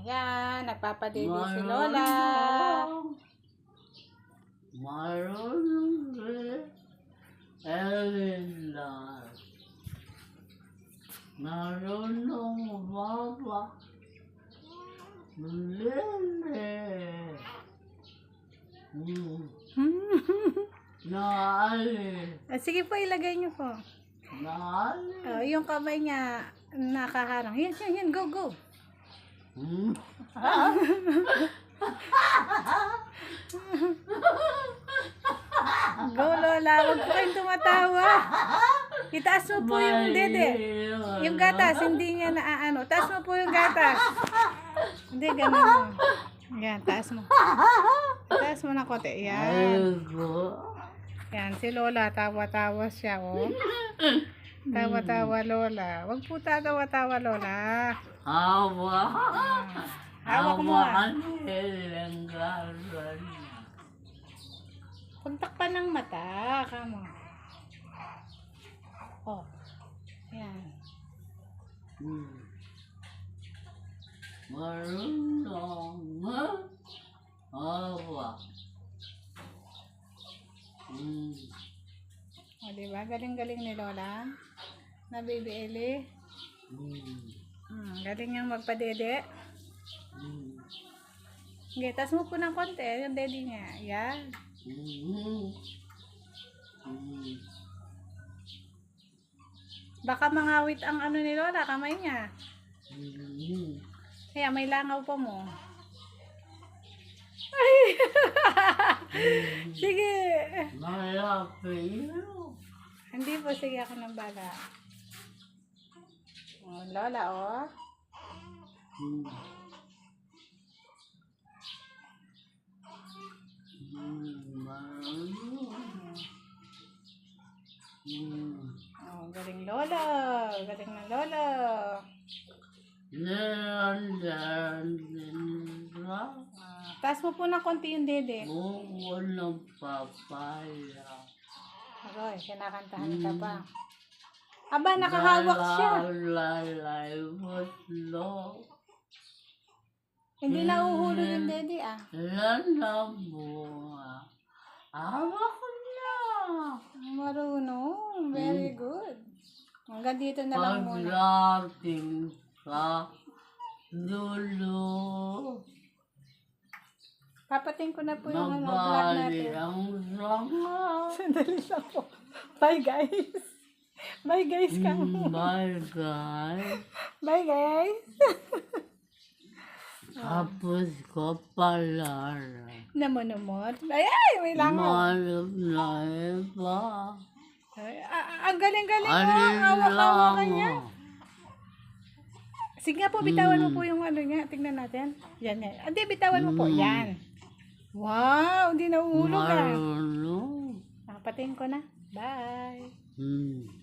Yan, nagpapadede si Lola. Marunong Elena. Marunong Baba. Lele. Naali. Sige po, ilagay niyo po. Naali. Yung kamay niya nakaharang. Yan, go, go. Go, Lola. Huwag po kayong tumatawa. Itaas mo po yung dede. Yung gatas, hindi niya naaano. Taas mo po yung gatas. Hindi, ganun mo. Yan, taas mo. Taas mo na konti. Yan. Yan, si Lola, tawa-tawa siya, oh. Tawa-tawa, Lola. Huwag po tatawa-tawa, Lola. Hawa. Hawak mo, ah. Hawa. Puntak ng mata, kamo. Oh. Yan. Marunong Hawa. O, diba? Galing-galing ni Lola. Na Baby Ellie. Galing niyang magpadede. Okay, taas mo po ng konti. Yung daddy niya. Yan. Baka mangawit ang ano ni Lola, kamay niya. Kaya may langaw pa mo. Ay! Sige. Hindi po, sige ako ng bala. Oh, Lola, oh. Oh, galing Lola. Galing na Lola. Taas mo po ng konti yung dede. Oo, ng papaya. Aroy, kinakantahan ka pa. Aba, nakahawak siya. Hindi na uhulog yung dede, ah. Lalamunga. Awa ko na. Marunong. Very good. Hanggang dito na lang muna. Pagdating sa dulo. Papating ko na po yung ano, vlog Nabali natin. ang sanga. Sandali lang po. Bye, guys. Bye, guys. Bye, guys. Bye, guys. Tapos ko pala. Namanumot. Ay, may langaw. Malap na iba. Ay, ang galing-galing mo. Ang hawak-hawakan niya. Sige nga po, bitawan mo po yung ano niya. Tingnan natin. Yan, yan. Hindi, bitawan mo po. Yan. Wow, hindi nauulog, ah. Marunong. Nakapatingin ko na. Bye.